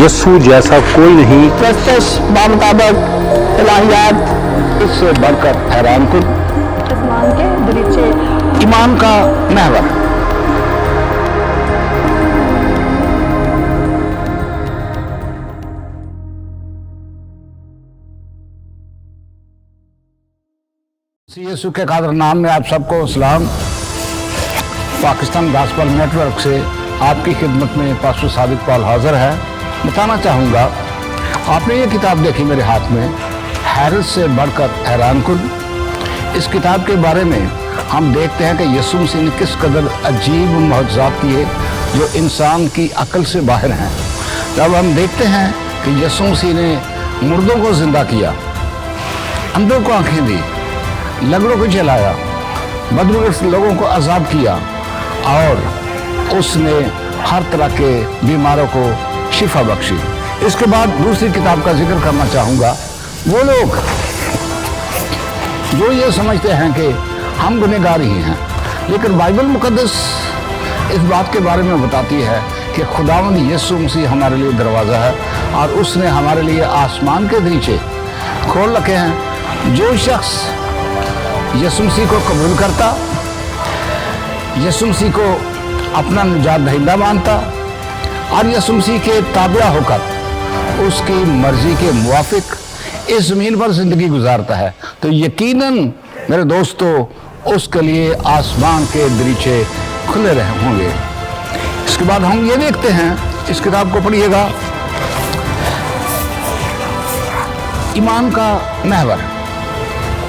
यीशु जैसा कोई नहीं। प्रस्तुत बामुताबिक इलाहियात इससे बढ़कर हैरान कुन आसमान के दरीचे ईमान का महवर। यीशु के कादर नाम में आप सबको सलाम। पाकिस्तान गॉस्पेल नेटवर्क से आपकी खिदमत में पास्टर सादिक पॉल हाजिर है। बताना चाहूँगा, आपने ये किताब देखी मेरे हाथ में, हैरत से बढ़कर हैरान कुन। इस किताब के बारे में हम देखते हैं कि यीशु मसीह ने किस कदर अजीब मौजज़ात किए जो इंसान की अक्ल से बाहर हैं। जब हम देखते हैं कि यीशु मसीह ने मुर्दों को जिंदा किया, अंधों को आंखें दी, लंगड़ों को चलाया, बदबूदार लोगों को आज़ाद किया और उसने हर तरह के बीमारों को शिफा बख्शी। इसके बाद दूसरी किताब का जिक्र करना चाहूँगा। वो लोग जो ये समझते हैं कि हम गुनहगार ही हैं, लेकिन बाइबल मुकद्दस इस बात के बारे में बताती है कि खुदावंद यीशु मसीह हमारे लिए दरवाज़ा है और उसने हमारे लिए आसमान के दरीचे खोल रखे हैं। जो शख्स यीशु मसीह को कबूल करता, यीशु मसीह को अपना निजात दहिंदा मानता और यीशु मसीह के ताबिया होकर उसकी मर्जी के मुवाफिक इस ज़मीन पर ज़िंदगी गुजारता है, तो यकीनन मेरे दोस्तों उसके लिए आसमान के दरीचे खुले रहे होंगे। इसके बाद हम ये देखते हैं, इस किताब को पढ़िएगा, ईमान का महवर।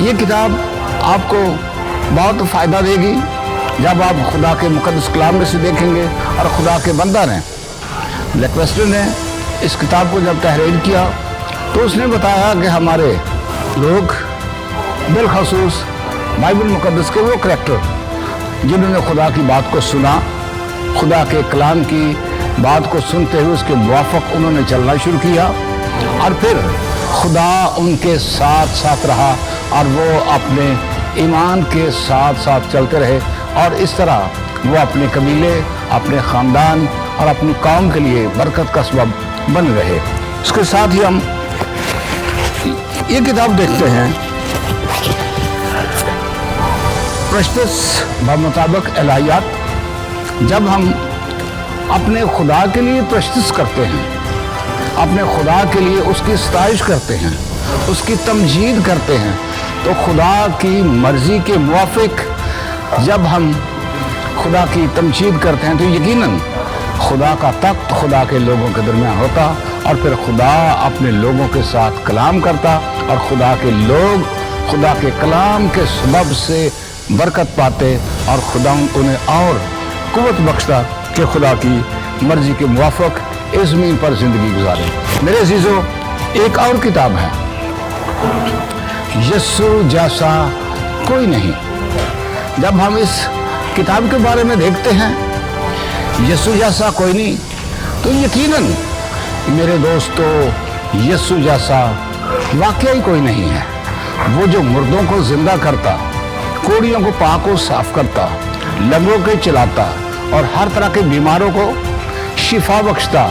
ये किताब आपको बहुत फ़ायदा देगी जब आप खुदा के मुकद्दस कलाम में से देखेंगे। और खुदा के बंदा ने लेक्वेस्टर ने इस किताब को जब तहरीर किया तो उसने बताया कि हमारे लोग बिलखसूस बाइबल मुकद्दस के वो करैक्टर जिन्होंने खुदा की बात को सुना, खुदा के कलाम की बात को सुनते हुए उसके मुवाफिक उन्होंने चलना शुरू किया और फिर खुदा उनके साथ साथ रहा और वो अपने ईमान के साथ साथ चलते रहे और इस तरह वो अपने कबीले, अपने ख़ानदान और अपनी कौम के लिए बरकत का सबब बन रहे। इसके साथ ही हम ये किताब देखते हैं, प्रस्तुत बामुताबिक इलाहियात। जब हम अपने खुदा के लिए प्रस्तुत करते हैं, अपने खुदा के लिए उसकी सताइश करते हैं, उसकी तमजीद करते हैं, तो खुदा की मर्जी के मुवाफिक जब हम खुदा की तमजीद करते हैं तो यकीनन खुदा का तख्त खुदा के लोगों के दरमियान होता और फिर खुदा अपने लोगों के साथ कलाम करता और खुदा के लोग खुदा के कलाम के सबब से बरकत पाते और खुदा उन्हें और कुव्वत बख्शता कि खुदा की मर्जी के मुवाफिक इस ज़मीन पर ज़िंदगी गुजारे। मेरे अजीज़ों, एक और किताब है, यीशु जैसा कोई नहीं। जब हम इस किताब के बारे में देखते हैं, यीशु जैसा कोई नहीं, तो यकीनन मेरे दोस्तों यीशु जैसा वाकई कोई नहीं है। वो जो मुर्दों को जिंदा करता, कोड़ियों को पाक को साफ करता, लंगड़ों को चलाता और हर तरह के बीमारों को शिफा बख्शता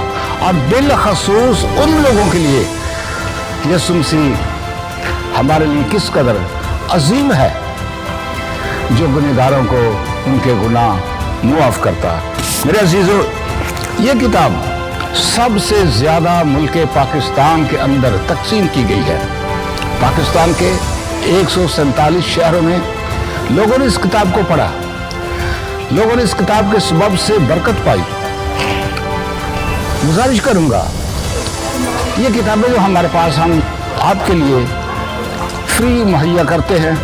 और बिलखसूस उन लोगों के लिए यीशु मसीह हमारे लिए किस कदर अजीम है जो गुनहगारों को उनके गुनाह मुआफ़ करता। मेरे अजीज़ों, ये किताब सबसे ज़्यादा मुल्क पाकिस्तान के अंदर तकसीम की गई है। पाकिस्तान के 147 शहरों में लोगों ने इस किताब को पढ़ा, लोगों ने इस किताब के सबब से बरकत पाई। गुजारिश करूँगा, ये किताबें जो हमारे पास हम आपके लिए फ्री मुहैया करते हैं,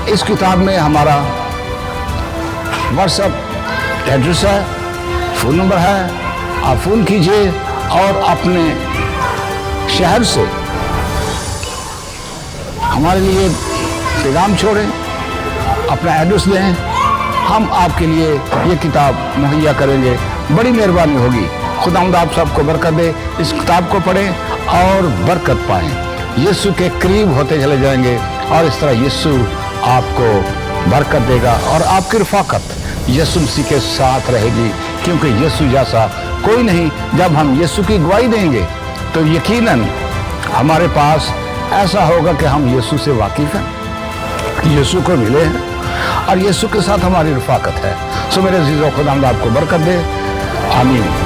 इस किताब में हमारा व्हाट्सएप एड्रेस है, फ़ोन नंबर है, आप फ़ोन कीजिए और अपने शहर से हमारे लिए पैगाम छोड़ें, अपना एड्रेस दें, हम आपके लिए ये किताब मुहैया करेंगे। बड़ी मेहरबानी होगी। खुदावंद आप सबको बरकत दे। इस किताब को पढ़ें और बरकत पाएं, यीशु के करीब होते चले जाएंगे और इस तरह यीशु आपको बरकत देगा और आपकी रफ़ाकत यीशु मसीह के साथ रहेगी। क्योंकि यीशु जैसा कोई नहीं। जब हम यीशु की गवाही देंगे तो यकीनन हमारे पास ऐसा होगा कि हम यीशु से वाकिफ हैं, यीशु को मिले हैं और यीशु के साथ हमारी रफाकत है। सो मेरे अज़ीज़ों, खुदा आपको बरकत दे। आमीन।